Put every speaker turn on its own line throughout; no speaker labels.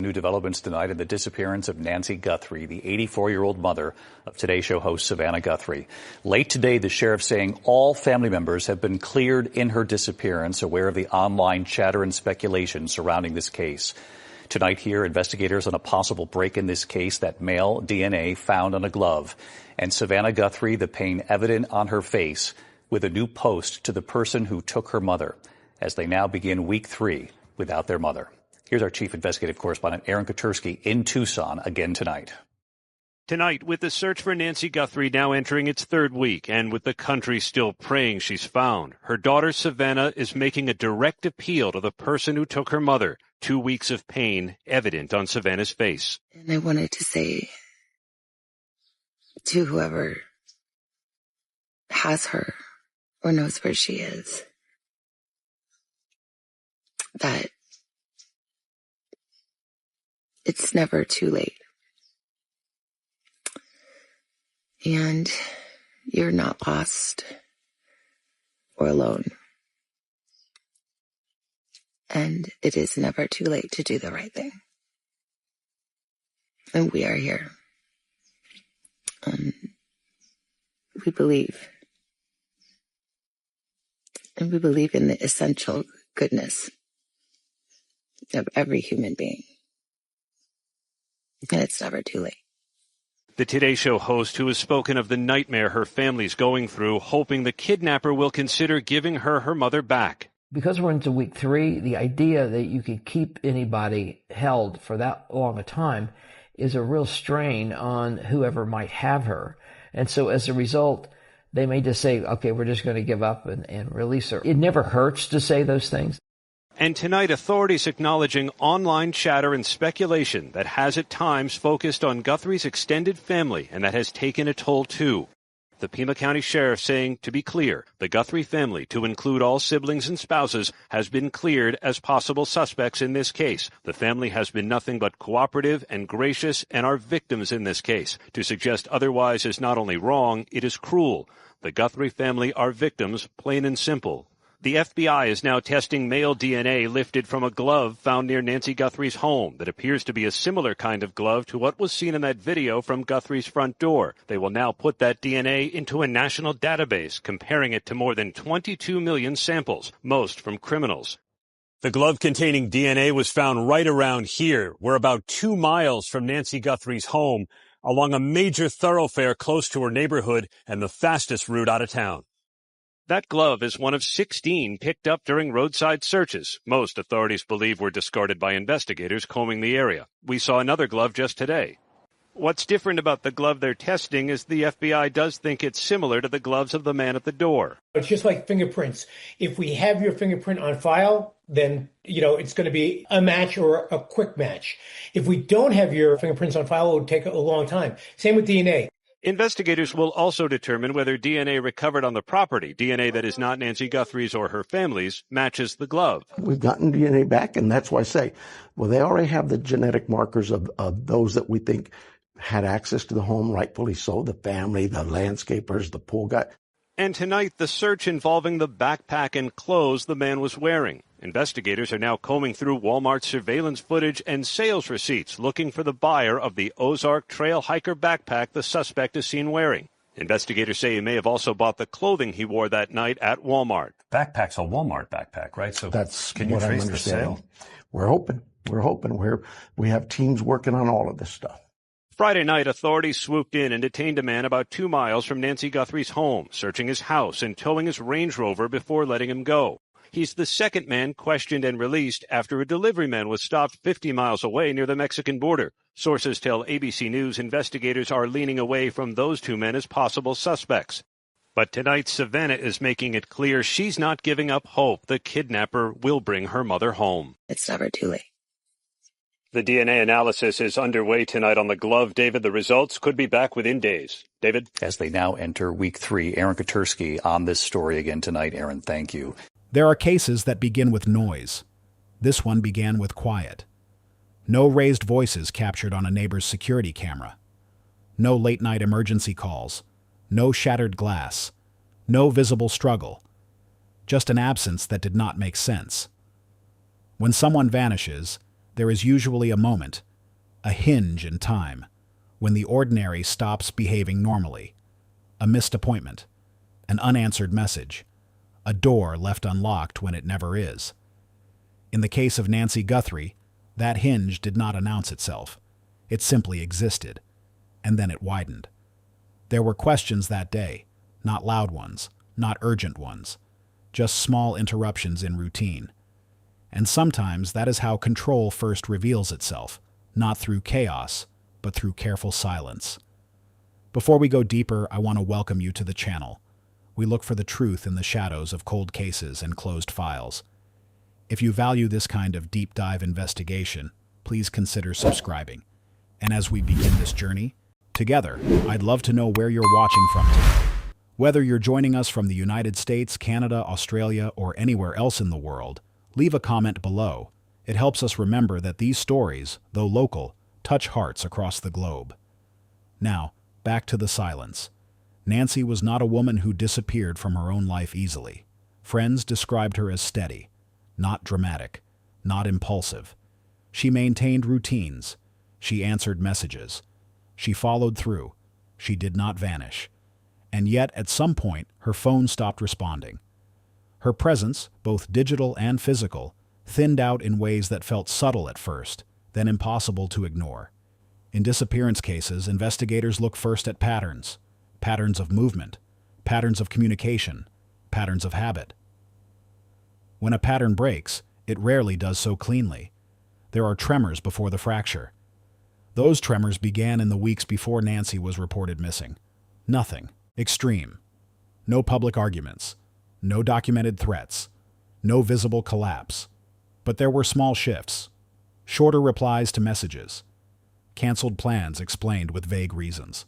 New developments tonight in the disappearance of Nancy Guthrie, the 84-year-old mother of Today Show host Savannah Guthrie. Late today, the sheriff saying all family members have been cleared in her disappearance, aware of the online chatter and speculation surrounding this case. Tonight here, investigators on a possible break in this case, that male DNA found on a glove. And Savannah Guthrie, the pain evident on her face, with a new post to the person who took her mother, as they now begin week 3 without their mother. Here's our chief investigative correspondent, Aaron Katersky, in Tucson again tonight.
Tonight, with the search for Nancy Guthrie now entering its 3rd week, and with the country still praying she's found, her daughter Savannah is making a direct appeal to the person who took her mother. 2 weeks of pain evident on Savannah's face.
And I wanted to say to whoever has her or knows where she is, that it's never too late. And you're not lost or alone. And it is never too late to do the right thing. And we are here. We believe. And we believe in the essential goodness of every human being. And it's never too late.
The Today Show host, who has spoken of the nightmare her family's going through, hoping the kidnapper will consider giving her mother back.
Because we're into week 3, the idea that you could keep anybody held for that long a time is a real strain on whoever might have her. And so as a result, they may just say, okay, we're just going to give up and release her. It never hurts to say those things.
And tonight, authorities acknowledging online chatter and speculation that has at times focused on Guthrie's extended family and that has taken a toll too. The Pima County Sheriff saying, to be clear, the Guthrie family, to include all siblings and spouses, has been cleared as possible suspects in this case. The family has been nothing but cooperative and gracious and are victims in this case. To suggest otherwise is not only wrong, it is cruel. The Guthrie family are victims, plain and simple. The FBI is now testing male DNA lifted from a glove found near Nancy Guthrie's home that appears to be a similar kind of glove to what was seen in that video from Guthrie's front door. They will now put that DNA into a national database, comparing it to more than 22 million samples, most from criminals. The glove containing DNA was found right around here. We're about 2 miles from Nancy Guthrie's home, along a major thoroughfare close to her neighborhood and the fastest route out of town. That glove is one of 16 picked up during roadside searches. Most authorities believe were discarded by investigators combing the area. We saw another glove just today. What's different about the glove they're testing is the FBI does think it's similar to the gloves of the man at the door.
It's just like fingerprints. If we have your fingerprint on file, then, it's going to be a match or a quick match. If we don't have your fingerprints on file, it would take a long time. Same with DNA.
Investigators will also determine whether DNA recovered on the property, DNA that is not Nancy Guthrie's or her family's, matches the glove.
We've gotten DNA back, and that's why I say, well, they already have the genetic markers of those that we think had access to the home, rightfully so, the family, the landscapers, the pool guy.
And tonight, the search involving the backpack and clothes the man was wearing. Investigators are now combing through Walmart's surveillance footage and sales receipts, looking for the buyer of the Ozark Trail Hiker backpack the suspect is seen wearing. Investigators say he may have also bought the clothing he wore that night at Walmart.
Backpack's a Walmart backpack, right? So
that's
can you
what
trace
I'm
the
understanding.
sale?
We're hoping. We have teams working on all of this stuff.
Friday night, authorities swooped in and detained a man about 2 miles from Nancy Guthrie's home, searching his house and towing his Range Rover before letting him go. He's the second man questioned and released after a delivery man was stopped 50 miles away near the Mexican border. Sources tell ABC News investigators are leaning away from those 2 men as possible suspects. But tonight, Savannah is making it clear she's not giving up hope the kidnapper will bring her mother home.
It's never too late.
The DNA analysis is underway tonight on the glove. David, the results could be back within days. David?
As they now enter week 3, Aaron Katersky on this story again tonight. Aaron, thank you.
There are cases that begin with noise. This one began with quiet. No raised voices captured on a neighbor's security camera. No late-night emergency calls. No shattered glass. No visible struggle. Just an absence that did not make sense. When someone vanishes, there is usually a moment, a hinge in time, when the ordinary stops behaving normally. A missed appointment, an unanswered message, a door left unlocked when it never is. In the case of Nancy Guthrie, that hinge did not announce itself. It simply existed, and then it widened. There were questions that day, not loud ones, not urgent ones, just small interruptions in routine. And sometimes that is how control first reveals itself, not through chaos, but through careful silence. Before we go deeper, I want to welcome you to the channel. We look for the truth in the shadows of cold cases and closed files. If you value this kind of deep dive investigation, please consider subscribing. And as we begin this journey together, I'd love to know where you're watching from today. Whether you're joining us from the United States, Canada, Australia, or anywhere else in the world, leave a comment below. It helps us remember that these stories, though local, touch hearts across the globe. Now, back to the silence. Nancy was not a woman who disappeared from her own life easily. Friends described her as steady, not dramatic, not impulsive. She maintained routines. She answered messages. She followed through. She did not vanish. And yet, at some point, her phone stopped responding. Her presence, both digital and physical, thinned out in ways that felt subtle at first, then impossible to ignore. In disappearance cases, investigators look first at patterns of movement, patterns of communication, patterns of habit. When a pattern breaks, it rarely does so cleanly. There are tremors before the fracture. Those tremors began in the weeks before Nancy was reported missing. Nothing extreme. No public arguments. No documented threats. No visible collapse. But there were small shifts. Shorter replies to messages. Canceled plans explained with vague reasons.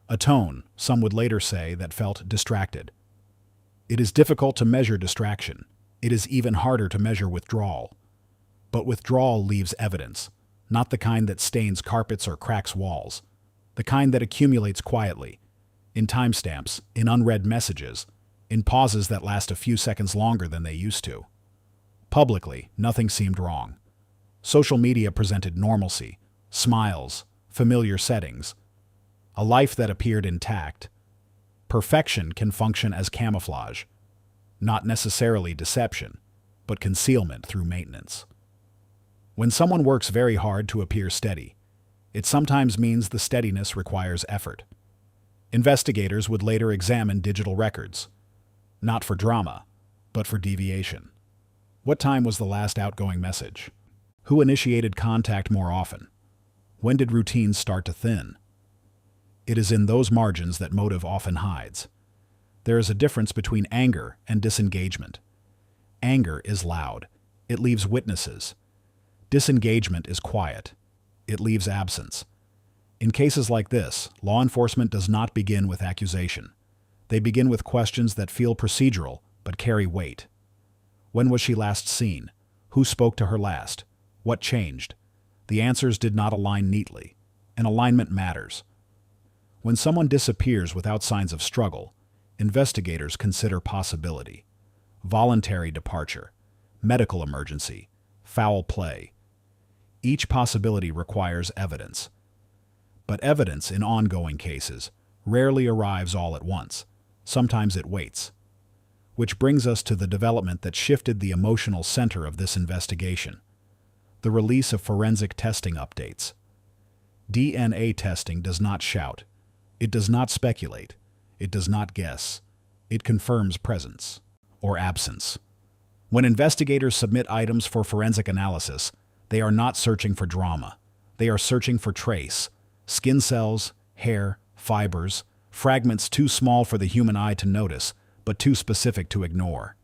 A tone, some would later say, that felt distracted. It is difficult to measure distraction. It is even harder to measure withdrawal. But withdrawal leaves evidence, not the kind that stains carpets or cracks walls, the kind that accumulates quietly, in timestamps, in unread messages, in pauses that last a few seconds longer than they used to. Publicly, nothing seemed wrong. Social media presented normalcy, smiles, familiar settings, a life that appeared intact. Perfection can function as camouflage, not necessarily deception, but concealment through maintenance. When someone works very hard to appear steady, it sometimes means the steadiness requires effort. Investigators would later examine digital records, not for drama, but for deviation. What time was the last outgoing message? Who initiated contact more often? When did routines start to thin? It is in those margins that motive often hides. There is a difference between anger and disengagement. Anger is loud. It leaves witnesses. Disengagement is quiet. It leaves absence. In cases like this, law enforcement does not begin with accusation. They begin with questions that feel procedural but carry weight. When was she last seen? Who spoke to her last? What changed? The answers did not align neatly, and alignment matters. When someone disappears without signs of struggle, investigators consider possibility: voluntary departure, medical emergency, foul play. Each possibility requires evidence. But evidence in ongoing cases rarely arrives all at once. Sometimes it waits. Which brings us to the development that shifted the emotional center of this investigation: the release of forensic testing updates. DNA testing does not shout. It does not speculate. It does not guess. It confirms presence or absence. When investigators submit items for forensic analysis, they are not searching for drama. They are searching for trace: skin cells, hair, fibers, fragments too small for the human eye to notice, but too specific to ignore.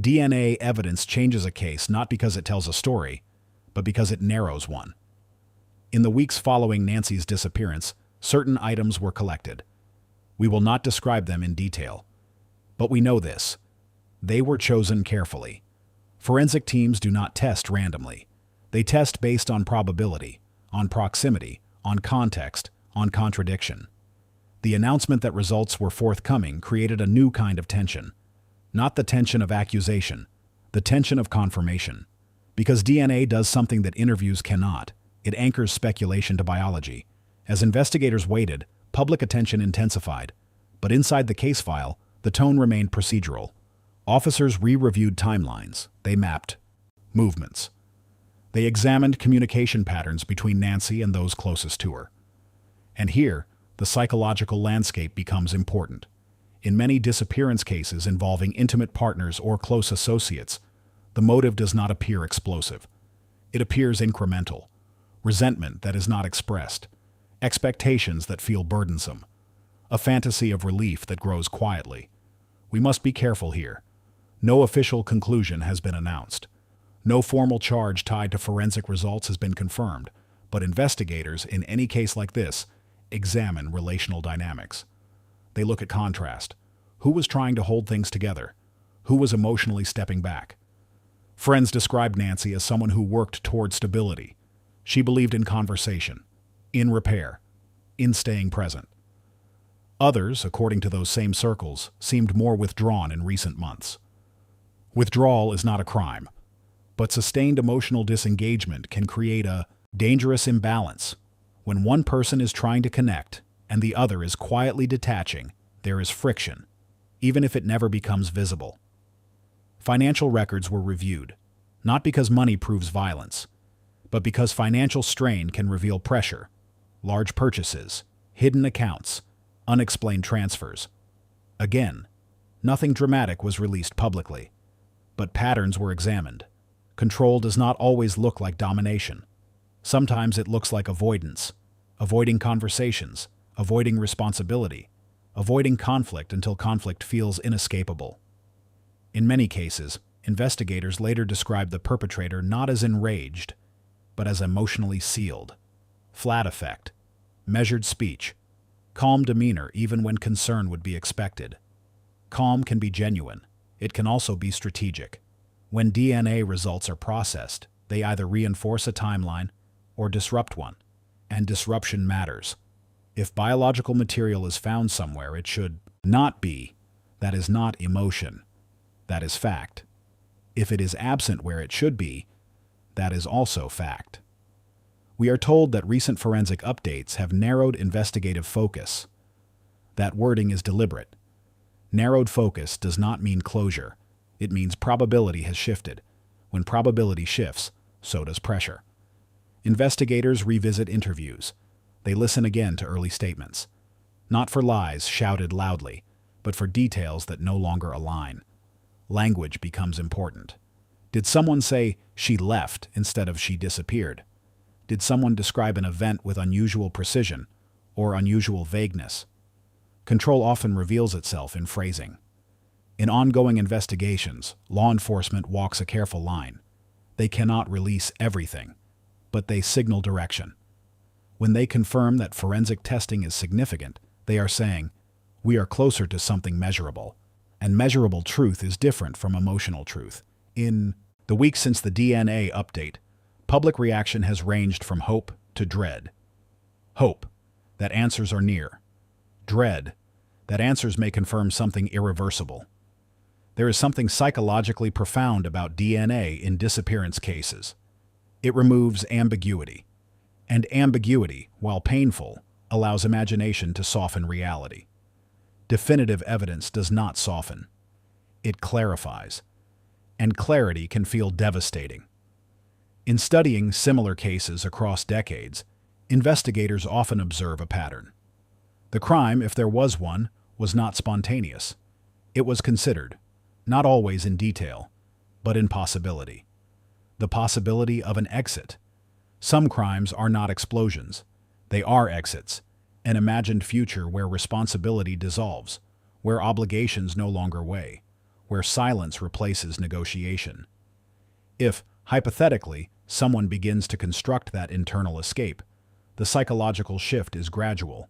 DNA evidence changes a case not because it tells a story, but because it narrows one. In the weeks following Nancy's disappearance, certain items were collected. We will not describe them in detail. But we know this: they were chosen carefully. Forensic teams do not test randomly. They test based on probability, on proximity, on context, on contradiction. The announcement that results were forthcoming created a new kind of tension. Not the tension of accusation, the tension of confirmation. Because DNA does something that interviews cannot. It anchors speculation to biology. As investigators waited, public attention intensified. But inside the case file, the tone remained procedural. Officers re-reviewed timelines. They mapped movements. They examined communication patterns between Nancy and those closest to her. And here, the psychological landscape becomes important. In many disappearance cases involving intimate partners or close associates, the motive does not appear explosive. It appears incremental. Resentment that is not expressed. Expectations that feel burdensome. A fantasy of relief that grows quietly. We must be careful here. No official conclusion has been announced. No formal charge tied to forensic results has been confirmed, but investigators, in any case like this, examine relational dynamics. They look at contrast. Who was trying to hold things together? Who was emotionally stepping back? Friends described Nancy as someone who worked toward stability. She believed in conversation, in repair, in staying present. Others, according to those same circles, seemed more withdrawn in recent months. Withdrawal is not a crime, but sustained emotional disengagement can create a dangerous imbalance. When one person is trying to connect and the other is quietly detaching, there is friction, even if it never becomes visible. Financial records were reviewed, not because money proves violence, but because financial strain can reveal pressure, large purchases, hidden accounts, unexplained transfers. Again, nothing dramatic was released publicly, but patterns were examined. Control does not always look like domination. Sometimes it looks like avoidance, avoiding conversations, avoiding responsibility, avoiding conflict until conflict feels inescapable. In many cases, investigators later described the perpetrator not as enraged, but as emotionally sealed. Flat affect, measured speech, calm demeanor even when concern would be expected. Calm can be genuine. It can also be strategic. When DNA results are processed, they either reinforce a timeline or disrupt one, and disruption matters. If biological material is found somewhere, it should not be. That is not emotion. That is fact. If it is absent where it should be, that is also fact. We are told that recent forensic updates have narrowed investigative focus. That wording is deliberate. Narrowed focus does not mean closure. It means probability has shifted. When probability shifts, so does pressure. Investigators revisit interviews. They listen again to early statements. Not for lies shouted loudly, but for details that no longer align. Language becomes important. Did someone say, "she left" instead of "she disappeared"? Did someone describe an event with unusual precision or unusual vagueness? Control often reveals itself in phrasing. In ongoing investigations, law enforcement walks a careful line. They cannot release everything, but they signal direction. When they confirm that forensic testing is significant, they are saying, we are closer to something measurable. And measurable truth is different from emotional truth. In the weeks since the DNA update, public reaction has ranged from hope to dread. Hope, that answers are near. Dread, that answers may confirm something irreversible. There is something psychologically profound about DNA in disappearance cases. It removes ambiguity. And ambiguity, while painful, allows imagination to soften reality. Definitive evidence does not soften. It clarifies. And clarity can feel devastating. In studying similar cases across decades, investigators often observe a pattern. The crime, if there was one, was not spontaneous. It was considered, not always in detail, but in possibility. The possibility of an exit. Some crimes are not explosions. They are exits, an imagined future where responsibility dissolves, where obligations no longer weigh, where silence replaces negotiation. If, hypothetically, someone begins to construct that internal escape, the psychological shift is gradual.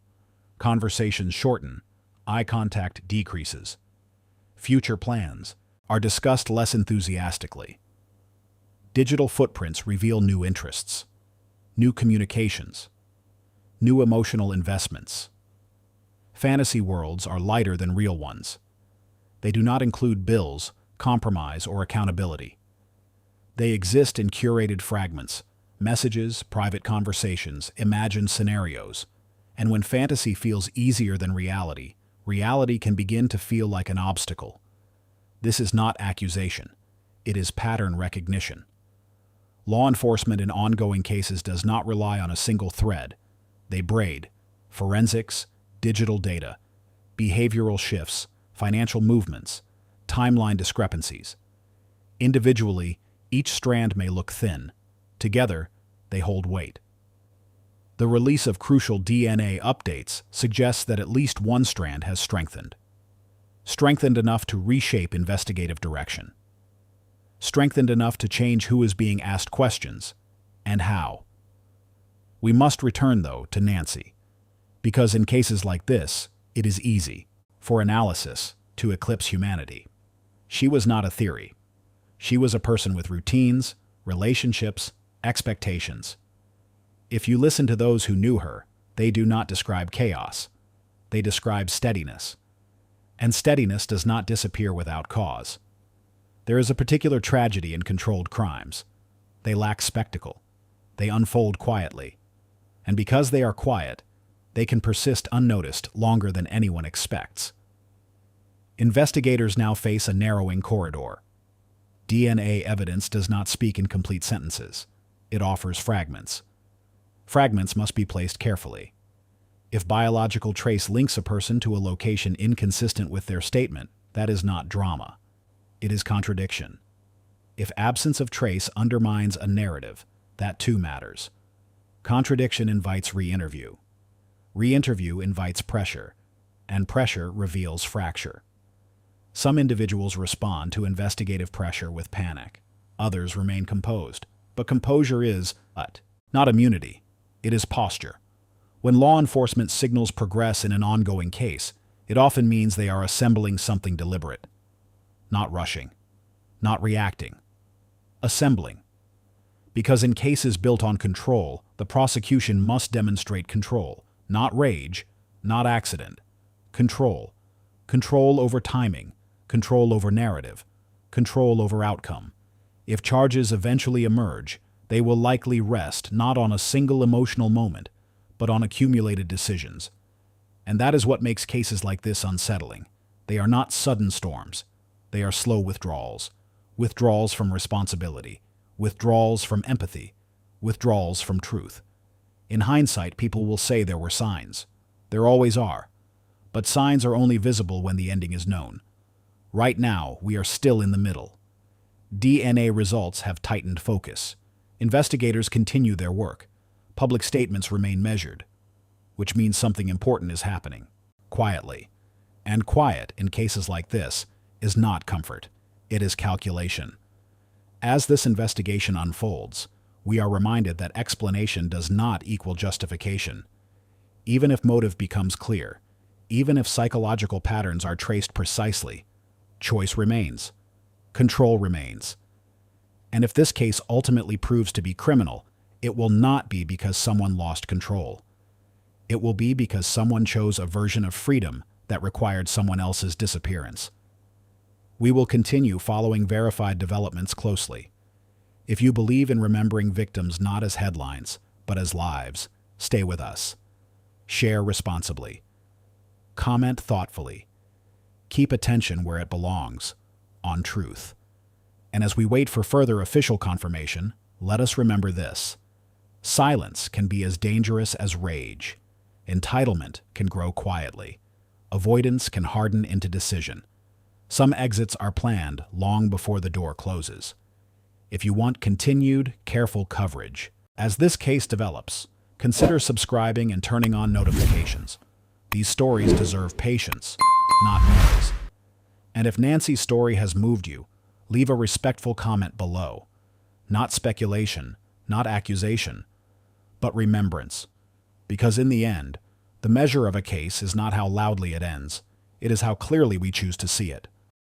Conversations shorten, eye contact decreases. Future plans are discussed less enthusiastically. Digital footprints reveal new interests, new communications, new emotional investments. Fantasy worlds are lighter than real ones. They do not include bills, compromise, or accountability. They exist in curated fragments, messages, private conversations, imagined scenarios. And when fantasy feels easier than reality, reality can begin to feel like an obstacle. This is not accusation. It is pattern recognition. Law enforcement in ongoing cases does not rely on a single thread. They braid forensics, digital data, behavioral shifts, financial movements, timeline discrepancies. Individually, each strand may look thin. Together, they hold weight. The release of crucial DNA updates suggests that at least one strand has strengthened. Strengthened enough to reshape investigative direction. Strengthened enough to change who is being asked questions, and how. We must return, though, to Nancy, because in cases like this, it is easy for analysis to eclipse humanity. She was not a theory. She was a person with routines, relationships, expectations. If you listen to those who knew her, they do not describe chaos. They describe steadiness. And steadiness does not disappear without cause. There is a particular tragedy in controlled crimes. They lack spectacle. They unfold quietly. And because they are quiet, they can persist unnoticed longer than anyone expects. Investigators now face a narrowing corridor. DNA evidence does not speak in complete sentences. It offers fragments. Fragments must be placed carefully. If biological trace links a person to a location inconsistent with their statement, that is not drama. It is contradiction. If absence of trace undermines a narrative, that too matters. Contradiction invites re-interview. Re-interview invites pressure, and pressure reveals fracture. Some individuals respond to investigative pressure with panic. Others remain composed. But composure is not immunity. It is posture. When law enforcement signals progress in an ongoing case, it often means they are assembling something deliberate. Not rushing. Not reacting. Assembling. Because in cases built on control, the prosecution must demonstrate control. Not rage, not accident. Control. Control over timing. Control over narrative. Control over outcome. If charges eventually emerge, they will likely rest not on a single emotional moment, but on accumulated decisions. And that is what makes cases like this unsettling. They are not sudden storms. They are slow withdrawals. Withdrawals from responsibility. Withdrawals from empathy. Withdrawals from truth. In hindsight, people will say there were signs. There always are. But signs are only visible when the ending is known. Right now, we are still in the middle. DNA results have tightened focus. Investigators continue their work. Public statements remain measured, which means something important is happening, quietly. And quiet, in cases like this, is not comfort. It is calculation. As this investigation unfolds, we are reminded that explanation does not equal justification. Even if motive becomes clear, even if psychological patterns are traced precisely, choice remains. Control remains. And if this case ultimately proves to be criminal, it will not be because someone lost control. It will be because someone chose a version of freedom that required someone else's disappearance. We will continue following verified developments closely. If you believe in remembering victims not as headlines, but as lives, stay with us. Share responsibly. Comment thoughtfully. Keep attention where it belongs, on truth. And as we wait for further official confirmation, let us remember this. Silence can be as dangerous as rage. Entitlement can grow quietly. Avoidance can harden into decision. Some exits are planned long before the door closes. If you want continued, careful coverage, as this case develops, consider subscribing and turning on notifications. These stories deserve patience, not noise. And if Nancy's story has moved you, leave a respectful comment below. Not speculation, not accusation, but remembrance. Because in the end, the measure of a case is not how loudly it ends, it is how clearly we choose to see it.